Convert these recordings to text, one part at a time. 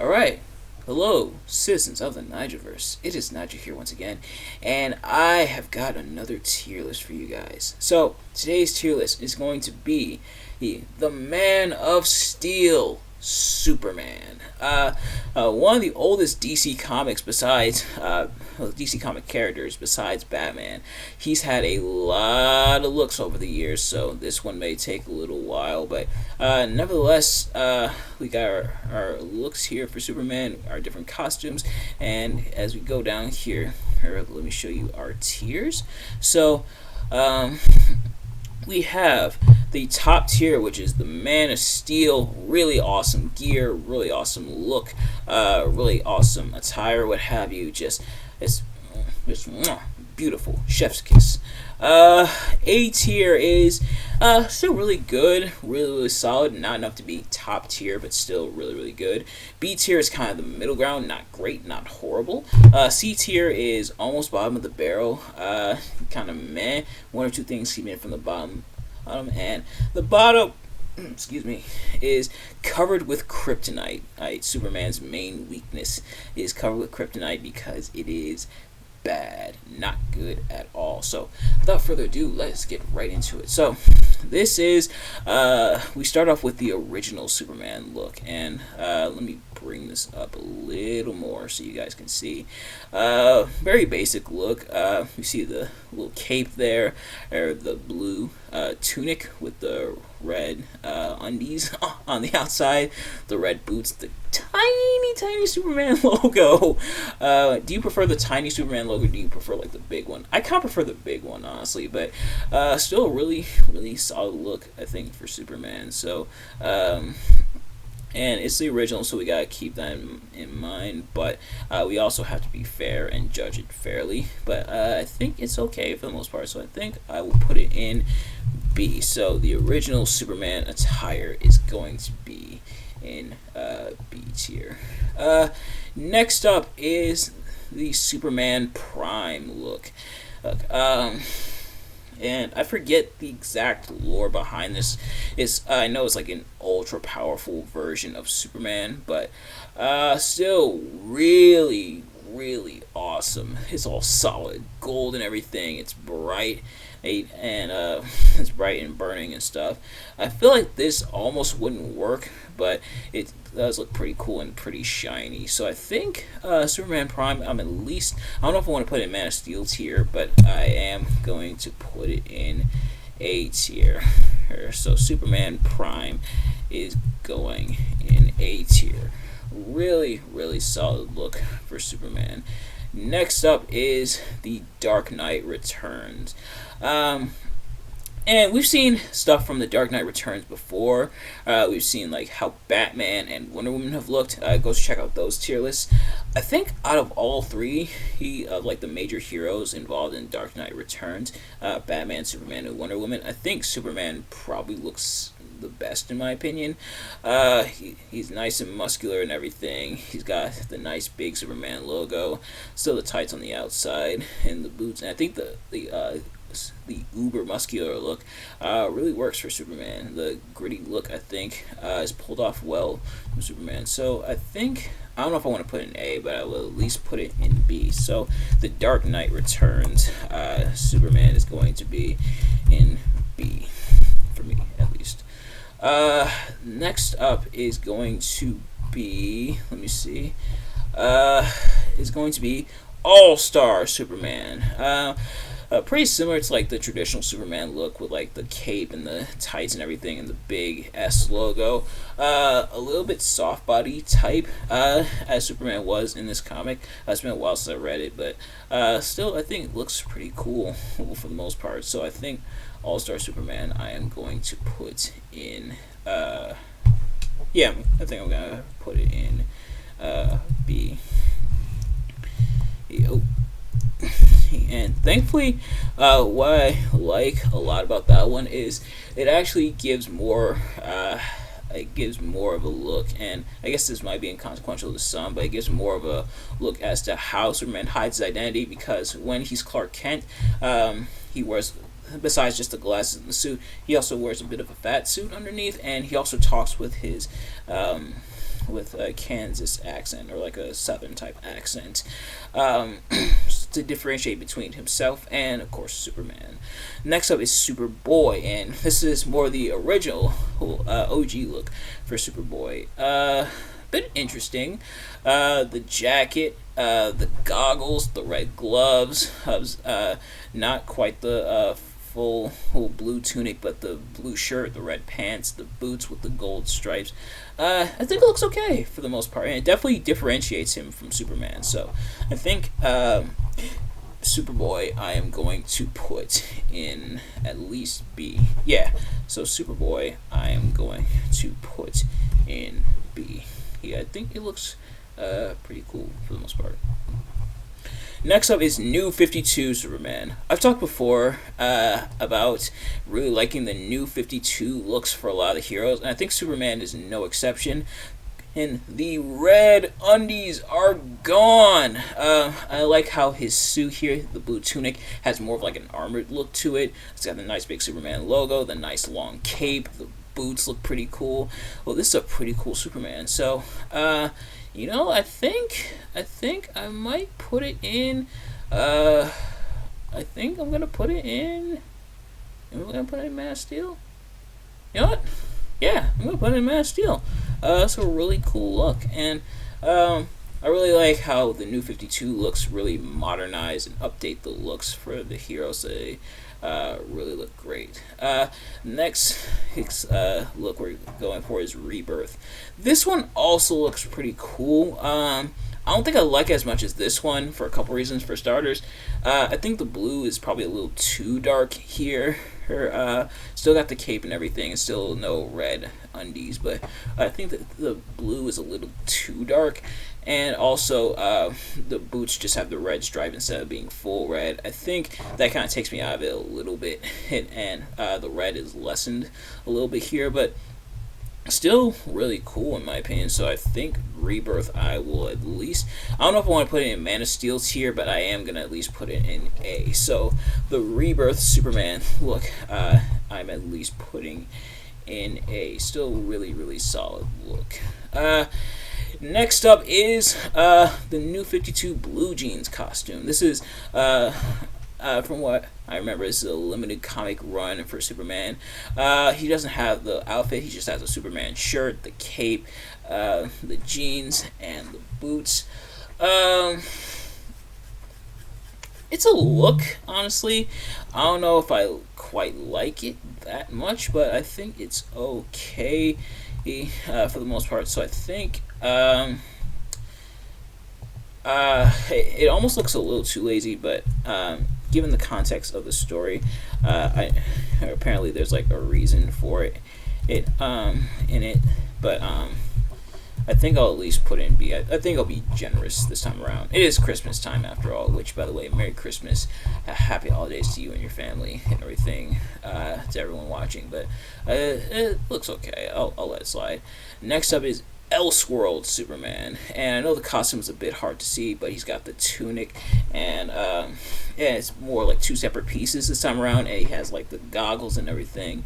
Alright, hello, citizens of the Nigerverse. It is Niger here once again, and I have got another tier list for you guys. So, today's tier list is going to be the Man of Steel, Superman. One of the oldest DC comics besides DC comic characters besides Batman. He's had a lot of looks over the years, so this one may take a little while, but nevertheless, we got our looks here for Superman, our different costumes, and as we go down here, let me show you our tiers. So, we have the top tier, which is the Man of Steel. Really awesome gear, really awesome look, really awesome attire, what have you. It's beautiful, chef's kiss. A tier is still really good, really solid. Not enough to be top tier, but still really good. B tier is kind of the middle ground, not great, not horrible. C tier is almost bottom of the barrel, kind of meh. One or two things keep in from the bottom, and the bottom, excuse me, is covered with kryptonite. Superman's main weakness is covered with kryptonite because it is bad, not good at all. So without further ado, let's get right into it. So this is we start off with the original Superman look, and let me bring this up a little more so you guys can see. Very basic look. You see the little cape there, or the blue tunic with the red undies on the outside, the red boots, the tiny Superman logo. Do you prefer the tiny Superman logo, or do you prefer like the big one? I kind of prefer the big one, honestly, but still a really solid look, I think, for Superman. So and it's the original, so we gotta keep that in mind, but we also have to be fair and judge it fairly. But I think it's okay for the most part, so I think I will put it in B. So the original Superman attire is going to be in B tier. Next up is the Superman Prime look. And I forget the exact lore behind this. I know it's like an ultra powerful version of Superman, but still really awesome. It's all solid gold and everything. It's bright, and it's bright and burning and stuff. I feel like this almost wouldn't work, but it does look pretty cool and pretty shiny. So I think Superman Prime, I'm at least, I don't know if I want to put it in Man of Steel tier, but I am going to put it in A tier. So Superman Prime is going in A tier. Really solid look for Superman. Next up is the Dark Knight Returns. And we've seen stuff from the Dark Knight Returns before. We've seen like how Batman and Wonder Woman have looked. Go check out those tier lists. I think out of all three, like the major heroes involved in Dark Knight Returns, Batman, Superman, and Wonder Woman, I think Superman probably looks the best in my opinion. He's nice and muscular and everything. He's got the nice big Superman logo, still the tights on the outside and the boots. And I think the uber muscular look really works for Superman. The gritty look, I think, is pulled off well from Superman. So I think, I don't know if I want to put it in A, but I will at least put it in B. So the Dark Knight Returns Superman is going to be in B for me, at least. Next up is going to be, let me see, is going to be All-Star Superman. Pretty similar to like the traditional Superman look with like the cape and the tights and everything and the big S logo. A little bit soft body type as Superman was in this comic. It's been a while since I read it, but still I think it looks pretty cool for the most part. So I think All-Star Superman I am going to put in yeah, I think I'm gonna put it in B. Oh. And thankfully, what I like a lot about that one is it actually gives more of a look, and I guess this might be inconsequential to some, but it gives more of a look as to how Superman hides his identity, because when he's Clark Kent, he wears, besides just the glasses and the suit, he also wears a bit of a fat suit underneath, and he also talks with his with a Kansas accent or like a Southern type accent, to differentiate between himself and, of course, Superman. Next up is Superboy, and this is more the original OG look for Superboy. Bit interesting. The jacket, the goggles, the red gloves, not quite the full blue tunic, but the blue shirt, the red pants, the boots with the gold stripes. I think it looks okay for the most part, and it definitely differentiates him from Superman. So I think Superboy I am going to put in at least B. Yeah, so Superboy I am going to put in B. Yeah, I think it looks pretty cool for the most part. Next up is New 52 Superman. I've talked before about really liking the New 52 looks for a lot of the heroes, and I think Superman is no exception. And the red undies are gone. I like how his suit here, the blue tunic, has more of like an armored look to it. It's got the nice big Superman logo, the nice long cape, the boots look pretty cool. Well, this is a pretty cool Superman. So, I think I might put it in. I think I'm gonna put it in. Am I gonna put it in Man of Steel? You know what? Yeah, I'm gonna put it in Man of Steel. It's a really cool look, and I really like how the New 52 looks really modernize and update the looks for the heroes. They really look great. Next look we're going for is Rebirth. This one also looks pretty cool. I don't think I like it as much as this one for a couple reasons. For starters, I think the blue is probably a little too dark here. Still got the cape and everything, and still no red undies, but I think that the blue is a little too dark. And also, the boots just have the red stripe instead of being full red. I think that kind of takes me out of it a little bit, and the red is lessened a little bit here, but still really cool in my opinion. So I think Rebirth I will at least, I don't know if I want to put it in Man of Steel tier, but I am going to at least put it in A. So the Rebirth Superman look, I'm at least putting in A. Still really, really solid look. Next up is the New 52 Blue Jeans costume. This is, from what I remember, this is a limited comic run for Superman. He doesn't have the outfit, he just has a Superman shirt, the cape, the jeans, and the boots. It's a look, honestly. I don't know if I quite like it that much, but I think it's okay for the most part. So I think it almost looks a little too lazy, but given the context of the story, apparently there's like a reason for it in it, but I think I'll at least put in B. I think I'll be generous this time around. It is Christmas time after all, which, by the way, Merry Christmas, Happy Holidays to you and your family and everything, to everyone watching, but it looks okay. I'll let it slide. Next up is Elseworld Superman, and I know the costume is a bit hard to see, but he's got the tunic, and it's more like two separate pieces this time around, and he has like the goggles and everything,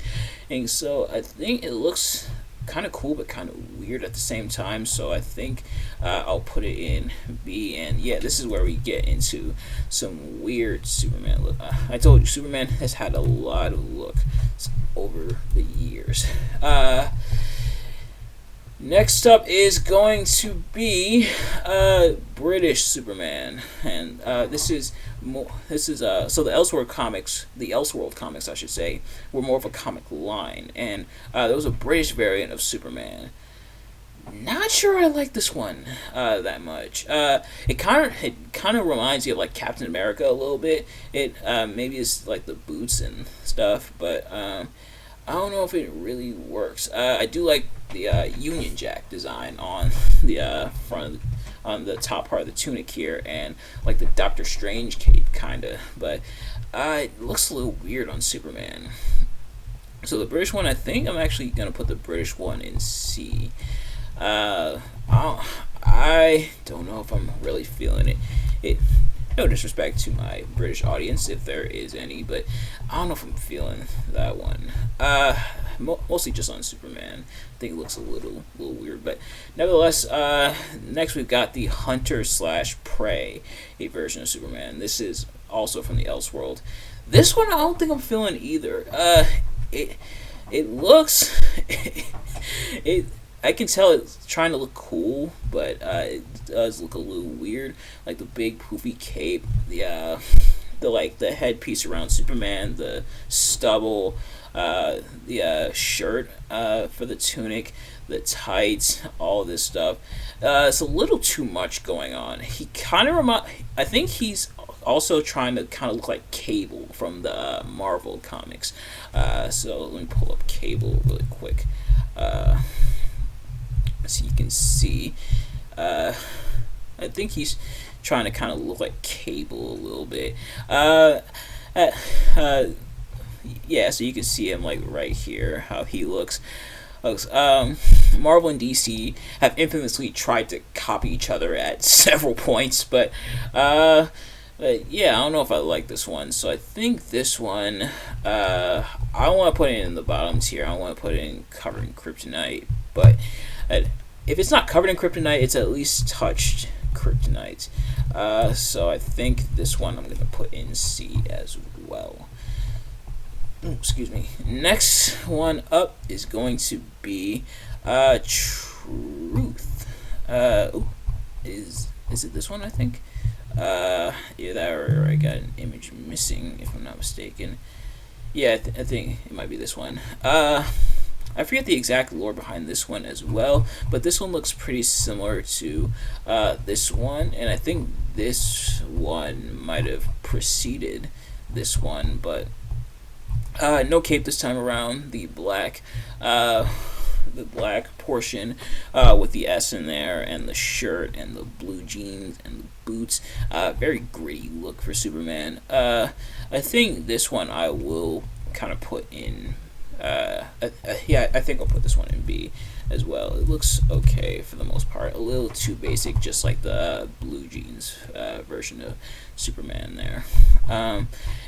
and so I think it looks kind of cool but kind of weird at the same time. So I think I'll put it in B. And yeah, this is where we get into some weird Superman look. I told you, Superman has had a lot of look over the years. Next up is going to be British Superman, and this is so the Elseworld comics, I should say, were more of a comic line, and there was a British variant of Superman. Not sure I like this one that much. It kind of reminds you of like Captain America a little bit. It maybe it's like the boots and stuff, but I don't know if it really works. I do like the Union Jack design on the front, on the top part of the tunic here, and like the Doctor Strange cape, kinda. But it looks a little weird on Superman. So the British one, I think I'm actually gonna put the British one in C. I don't know if I'm really feeling it. No disrespect to my British audience, if there is any, but I don't know if I'm feeling that one. mostly just on Superman. I think it looks a little weird, but nevertheless, next we've got the Hunter slash Prey, a version of Superman. This is also from the Elseworld. This one I don't think I'm feeling either. It looks it. I can tell it's trying to look cool, but it does look a little weird. Like the big poofy cape, the headpiece around Superman, the stubble, the shirt for the tunic, the tights, all this stuff. It's a little too much going on. He kind of I think he's also trying to kind of look like Cable from the Marvel comics. So let me pull up Cable really quick. So you can see, I think he's trying to kind of look like Cable a little bit. Yeah, so you can see him like right here, how he looks. Marvel and DC have infamously tried to copy each other at several points, but yeah, I don't know if I like this one. So I think this one, I don't want to put it in the bottom tier. I don't want to put it in Covered in Kryptonite, but if it's not covered in kryptonite, it's at least touched kryptonite. So I think this one I'm going to put in C as well. Excuse me. Next one up is going to be Truth. Is it this one, I think? Yeah, or I got an image missing, if I'm not mistaken. Yeah, I think it might be this one. I forget the exact lore behind this one as well, but this one looks pretty similar to this one, and I think this one might have preceded this one, but no cape this time around. The black portion with the S in there, and the shirt, and the blue jeans, and the boots. Very gritty look for Superman. I think this one I will kind of put in. Yeah, I think I'll put this one in B as well. It looks okay for the most part. A little too basic, just like the blue jeans version of Superman there.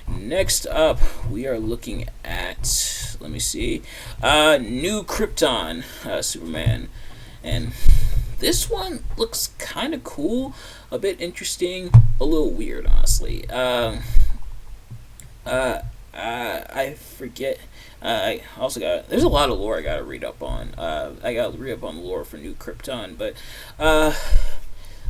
Next up, we are looking at, let me see, New Krypton Superman. And this one looks kind of cool, a bit interesting, a little weird, honestly. I forget. I also there's a lot of lore I gotta read up on. I gotta read up on the lore for New Krypton, but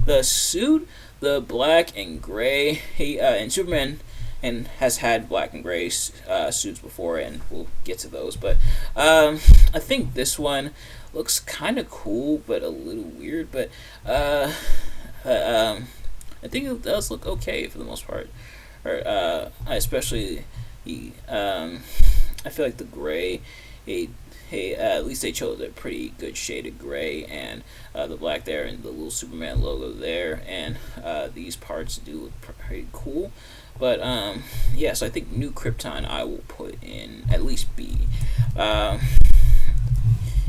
the suit, the black and gray, and Superman and has had black and gray suits before, and we'll get to those. But I think this one looks kind of cool, but a little weird. But I think it does look okay for the most part. Or especially I feel like the gray, at least they chose a pretty good shade of gray, and the black there, and the little Superman logo there, and these parts do look pretty cool. But yeah, so I think New Krypton I will put in at least B.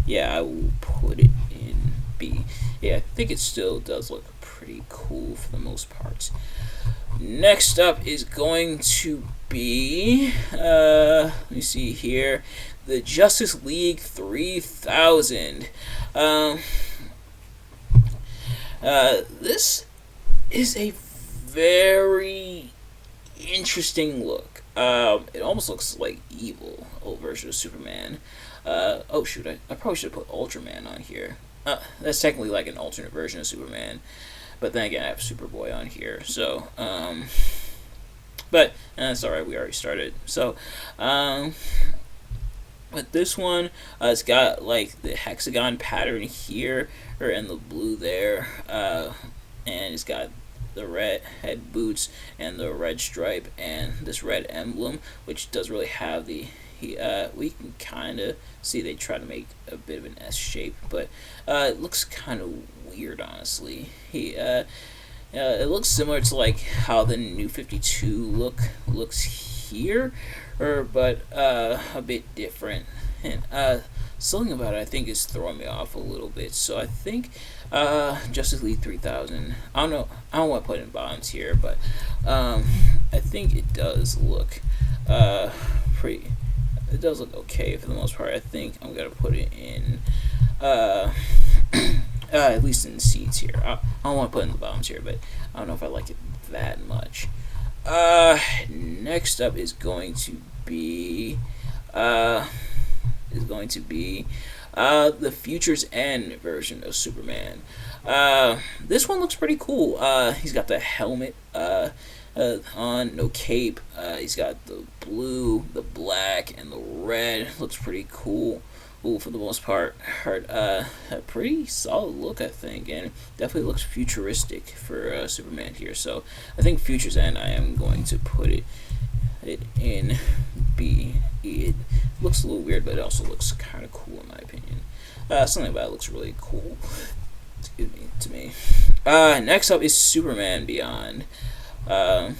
Yeah, I will put it in B. Yeah, I think it still does look pretty cool for the most part. Next up is going to be, let me see here, the Justice League 3000. This is a very interesting look. It almost looks like evil, old version of Superman. Oh shoot, I probably should have put Ultraman on here. That's technically like an alternate version of Superman. But then again, I have Superboy on here, so, but that's alright, we already started. So, but this one, it's got, like, the hexagon pattern here, and the blue there, and it's got the red head boots, and the red stripe, and this red emblem, which doesn't really have the, we can kind of see they try to make a bit of an S shape, but it looks kind of weird, honestly. It looks similar to like how the New 52 looks here, but a bit different. And something about it I think is throwing me off a little bit. So I think Justice League 3000. I don't know. I don't want to put it in bottoms here, but I think it does look pretty. it does look okay for the most part. I think I'm gonna put it in, uh, at least in the seats here. I don't want to put it in the bottoms here, but I don't know if I like it that much. Next up is going to be, uh, is going to be, the Future's End version of Superman. This one looks pretty cool. He's got the helmet, on, no cape. He's got the blue, the black, and the red. Looks pretty cool. Ooh, for the most part, a pretty solid look, I think, and definitely looks futuristic for Superman here. So I think Future's End, I am going to put it in B. It looks a little weird, but it also looks kind of cool in my opinion. Something about it looks really cool. Excuse me, to me. Next up is Superman Beyond. And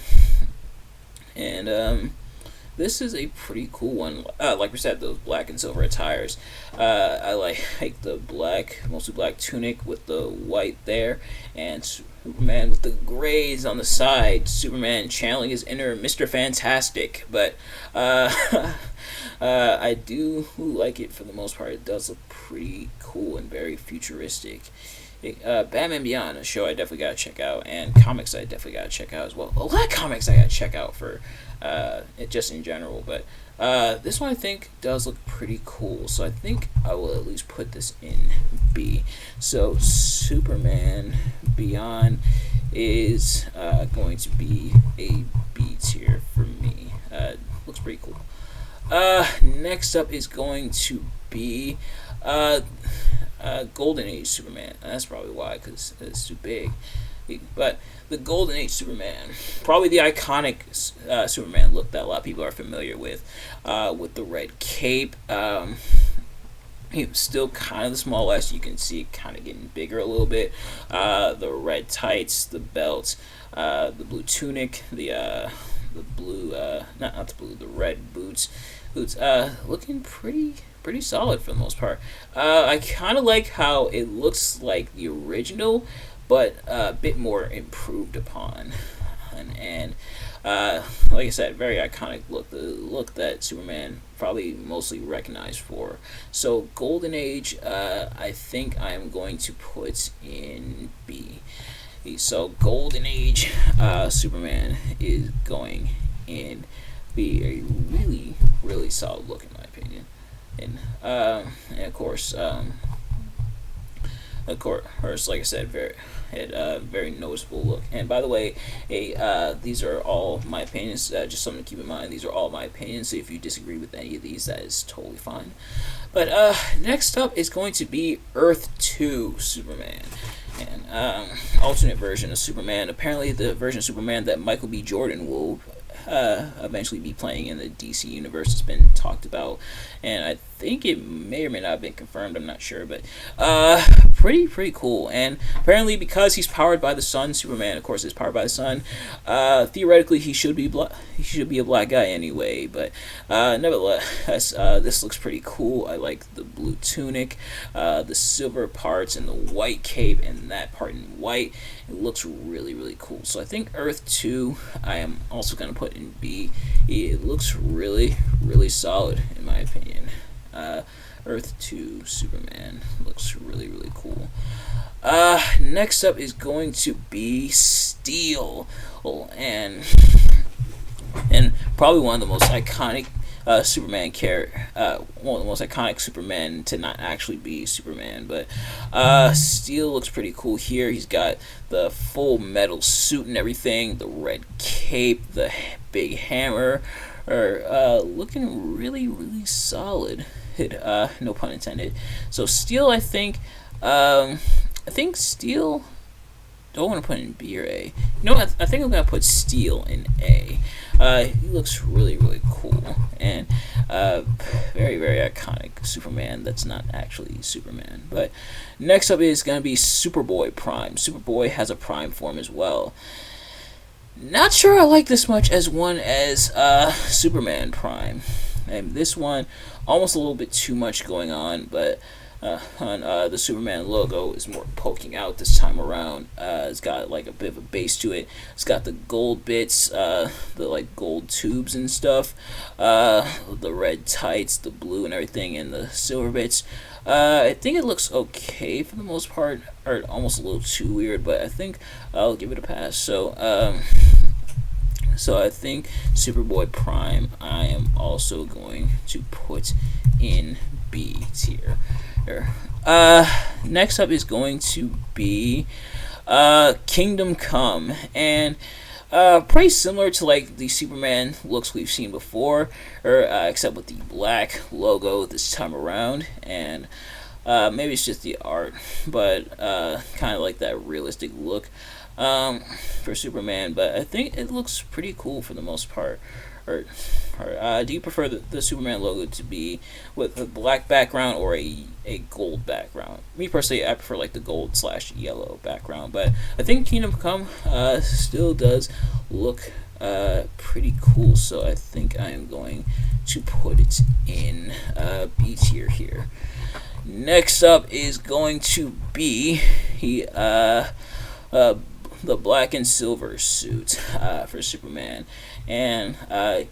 this is a pretty cool one. Like we said, those black and silver attires. I like the black, mostly black tunic with the white there, and Superman with the grays on the side. Superman channeling his inner Mr. Fantastic. But I do like it for the most part. It does look pretty cool and very futuristic. Batman Beyond, a show I definitely gotta check out, and comics I definitely gotta check out as well. A lot of comics I gotta check out for it just in general, but this one I think does look pretty cool, so I think I will at least put this in B. So Superman Beyond is going to be a B tier for me. Looks pretty cool. Next up is going to be Golden Age Superman. That's probably why, because it's too big. But the Golden Age Superman, probably the iconic Superman look that a lot of people are familiar with the red cape. He was still kind of the small S. You can see it kind of getting bigger a little bit. The red tights, the belt, the blue tunic, the blue, not the blue, the red boots. Looking pretty solid for the most part. I kind of like how it looks like the original, but a bit more improved upon. And like I said, very iconic look. The look that Superman probably mostly recognized for. So Golden Age, I think I am going to put in B. So Golden Age Superman is going in B. A really solid look in my opinion. And of course, like I said, very noticeable look. And by the way, these are all my opinions. Just something to keep in mind. These are all my opinions. So if you disagree with any of these, that is totally fine. But next up is going to be Earth 2 Superman. And alternate version of Superman. Apparently, the version of Superman that Michael B. Jordan will eventually be playing in the DC universe has been talked about, and I think it may or may not have been confirmed. I'm not sure, but pretty cool. And apparently, because he's powered by the sun, Superman, of course, is powered by the sun. Theoretically, he should be a black guy anyway. But nevertheless, this looks pretty cool. I like the blue tunic, the silver parts, and the white cape, and that part in white. It looks really cool. So I think Earth 2, I am also going to put in B. It looks really solid in my opinion. Earth 2 Superman looks really cool. Next up is going to be Steel, and probably one of the most iconic Superman one of the most iconic Superman to not actually be Superman. But Steel looks pretty cool here. He's got the full metal suit and everything, the red cape, the big hammer, looking really solid. No pun intended. So Steel, I think Steel. Do I want to put in B or A? You know what? I think I'm gonna put Steel in A. He looks really cool, and very iconic Superman that's not actually Superman. But next up is gonna be Superboy Prime. Superboy has a Prime form as well. Not sure I like this much as one as Superman Prime. And this one, almost a little bit too much going on, but on the Superman logo is more poking out this time around. it's got like a bit of a base to it. It's got the gold bits, the like gold tubes and stuff, the red tights, the blue and everything, and the silver bits. I think it looks okay for the most part, or almost a little too weird, but I think I'll give it a pass. So I think Superboy Prime I am also going to put in B tier. Next up is going to be Kingdom Come, and pretty similar to like the Superman looks we've seen before, or except with the black logo this time around, and maybe it's just the art, but kind of like that realistic look for Superman. But I think it looks pretty cool for the most part. Or do you prefer the Superman logo to be with a black background or a gold background? Me personally, I prefer like the gold/yellow background, but I think Kingdom Come still does look pretty cool, so I think I am going to put it in B tier here. Next up is going to be the black and silver suit for Superman, and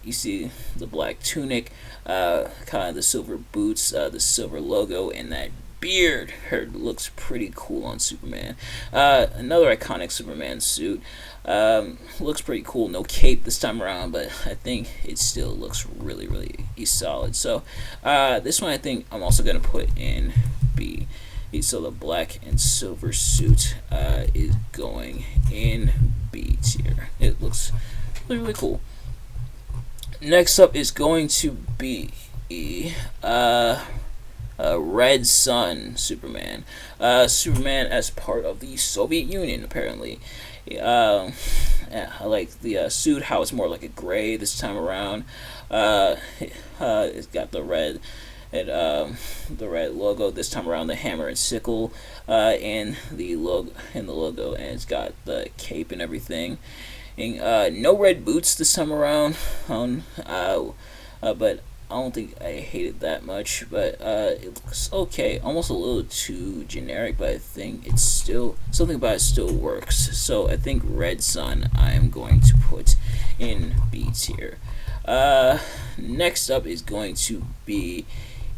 you see the black tunic, kind of the silver boots, the silver logo, and that beard. Looks pretty cool on Superman. Another iconic Superman suit. Looks pretty cool. No cape this time around, but I think it still looks really, really solid. So this one I think I'm also going to put in B. So the black and silver suit is going in B tier. It looks really, really cool. Next up is going to be Red Sun Superman. Superman as part of the Soviet Union, apparently. I like the suit, how it's more like a gray this time around. It's got the red logo this time around, the hammer and sickle, and the logo, and it's got the cape and everything. And, no red boots this time around, but I don't think I hate it that much. But it looks okay, almost a little too generic, but I think it's still something about it still works. So I think Red Sun I am going to put in B tier. Next up is going to be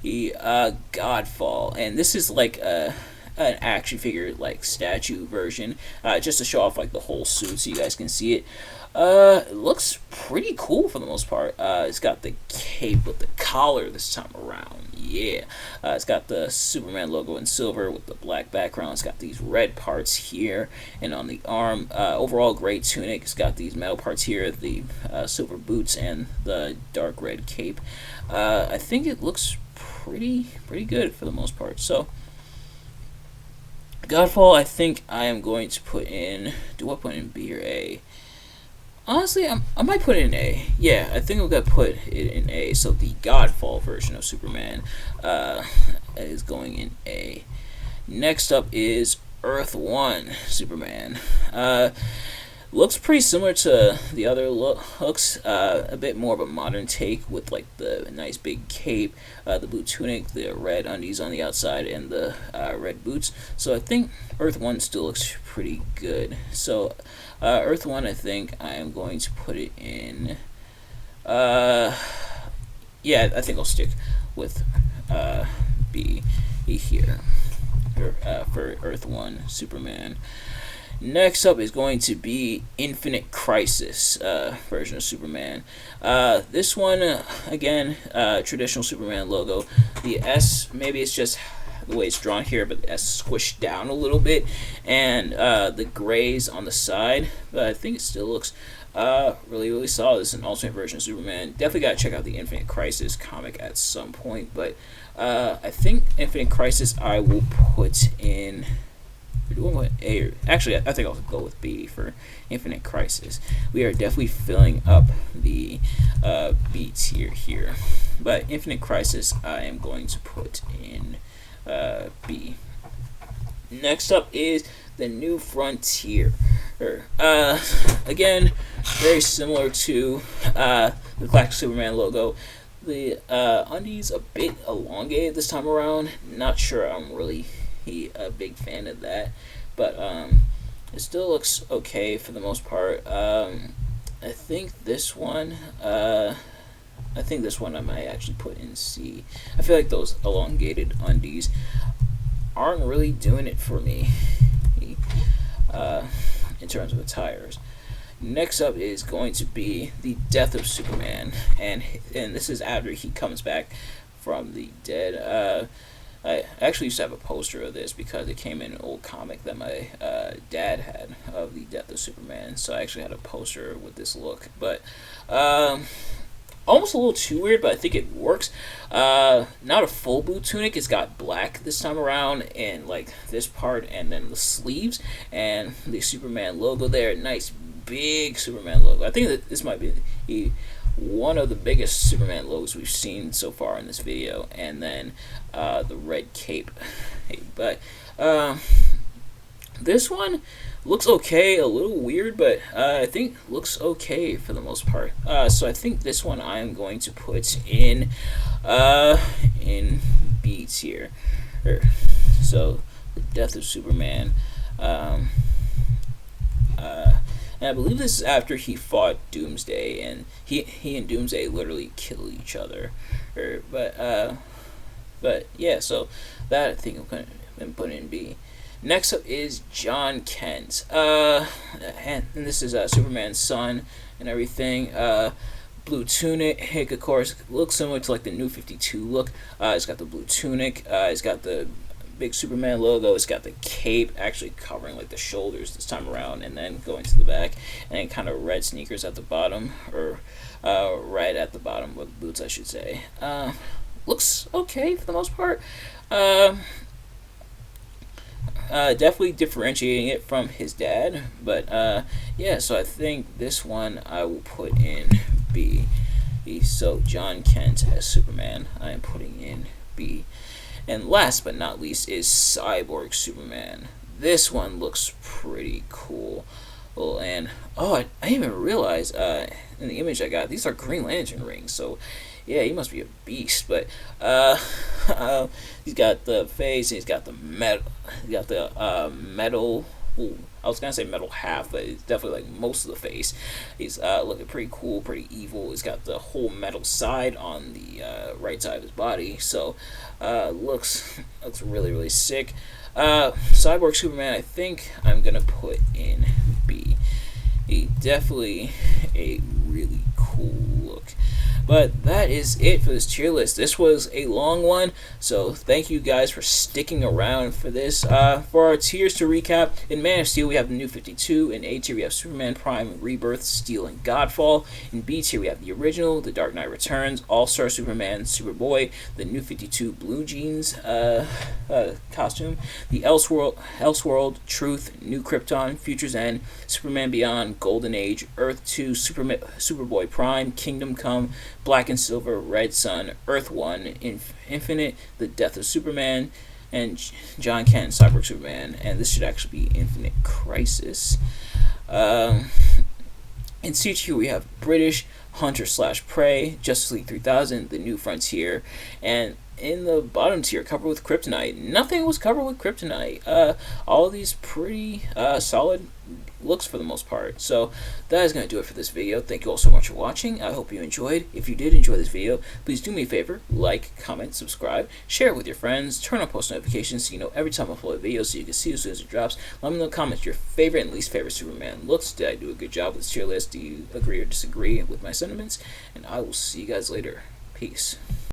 Godfall, and this is like an action figure like statue version, just to show off like the whole suit so you guys can see it. It looks pretty cool for the most part. It's got the cape with the collar this time around. Yeah, it's got the Superman logo in silver with the black background. It's got these red parts here and on the arm. Overall great tunic. It's got these metal parts here, the silver boots, and the dark red cape. I think it looks pretty good for the most part. So Godfall I think I am going to put in, do I put in B or A? Honestly, I might put it in A. Yeah, I think I'm going to put it in A. So the Godfall version of Superman is going in A. Next up is Earth 1 Superman. Looks pretty similar to the other looks, a bit more of a modern take with like the nice big cape, the blue tunic, the red undies on the outside, and the red boots. So I think Earth 1 still looks pretty good. So Earth 1 I think I am going to put it in, yeah, I think I'll stick with B here for Earth 1 Superman. Next up is going to be Infinite Crisis version of Superman. This one, again, traditional Superman logo. The S, maybe it's just the way it's drawn here, but the S squished down a little bit, and the grays on the side. But I think it still looks really solid. It's an alternate version of Superman. Definitely got to check out the Infinite Crisis comic at some point. But I think Infinite Crisis I will put in... A, actually, I think I'll go with B for Infinite Crisis. We are definitely filling up the B tier here, but Infinite Crisis I am going to put in B. Next up is the New Frontier. Again, very similar to the classic Superman logo. The undies a bit elongated this time around. Not sure I'm really a big fan of that, but It still looks okay for the most part. I think this one. I think this one I might actually put in C. I feel like those elongated undies aren't really doing it for me uh, in terms of attires. Next up is going to be the Death of Superman, and this is after he comes back from the dead. I actually used to have a poster of this because it came in an old comic that my dad had of the Death of Superman. So I actually had a poster with this look, but almost a little too weird, but I think it works. Not a full blue tunic. It's got black this time around, and like this part, and then the sleeves and the Superman logo there. Nice big Superman logo. I think that this might be one of the biggest Superman logos we've seen so far in this video, and then the red cape. But this one looks okay, a little weird, but I think looks okay for the most part. So I think this one I am going to put in B tier. So the Death of Superman. And I believe this is after he fought Doomsday, and he and Doomsday literally kill each other. But yeah, so that I think I'm gonna put in B. Next up is John Kent, and this is Superman's son and everything. Blue tunic, of course, looks similar to like the New 52 look. It's got the blue tunic. It's got the big Superman logo. It's got the cape actually covering like the shoulders this time around, and then going to the back, and then kind of red sneakers at the bottom, or right at the bottom with boots, I should say. Looks okay for the most part. Definitely differentiating it from his dad, but yeah. So I think this one I will put in B. So John Kent as Superman, I am putting in B. And last but not least is Cyborg Superman. This one looks pretty cool. Well, and I didn't even realize in the image I got, these are Green Lantern rings. So yeah, he must be a beast. But he's got the face, and he's got the metal. He got the metal. Ooh, I was gonna say metal half, but it's definitely like most of the face. He's looking pretty cool, pretty evil. He's got the whole metal side on the right side of his body, so looks really sick. Cyborg Superman, I think I'm gonna put in B. He definitely a really cool look. But that is it for this tier list. This was a long one, so thank you guys for sticking around for this. For our tiers to recap, in Man of Steel we have the New 52. In A tier we have Superman Prime, Rebirth, Steel, and Godfall. In B tier we have the original, The Dark Knight Returns, All-Star Superman, Superboy, the New 52 Blue Jeans costume, the Elseworld, Truth, New Krypton, Future's End, Superman Beyond, Golden Age, Earth 2, Superboy Prime, Kingdom Come, Black and Silver, Red Sun, Earth 1, Infinite, The Death of Superman, and John Kent, Cyborg Superman. And this should actually be Infinite Crisis. In C tier we have British, Hunter/Prey, Justice League 3000, The New Frontier, and in the bottom tier, covered with Kryptonite. Nothing was covered with Kryptonite. All of these pretty solid looks for the most part. So that is going to do it for this video. Thank you all so much for watching. I hope you enjoyed. If you did enjoy this video, please do me a favor, like, comment, subscribe, share it with your friends, turn on post notifications so you know every time I upload a video so you can see as soon as it drops. Let me know in the comments your favorite and least favorite Superman looks. Did I do a good job with this tier list? Do you agree or disagree with my sentiments? And I will see you guys later. Peace.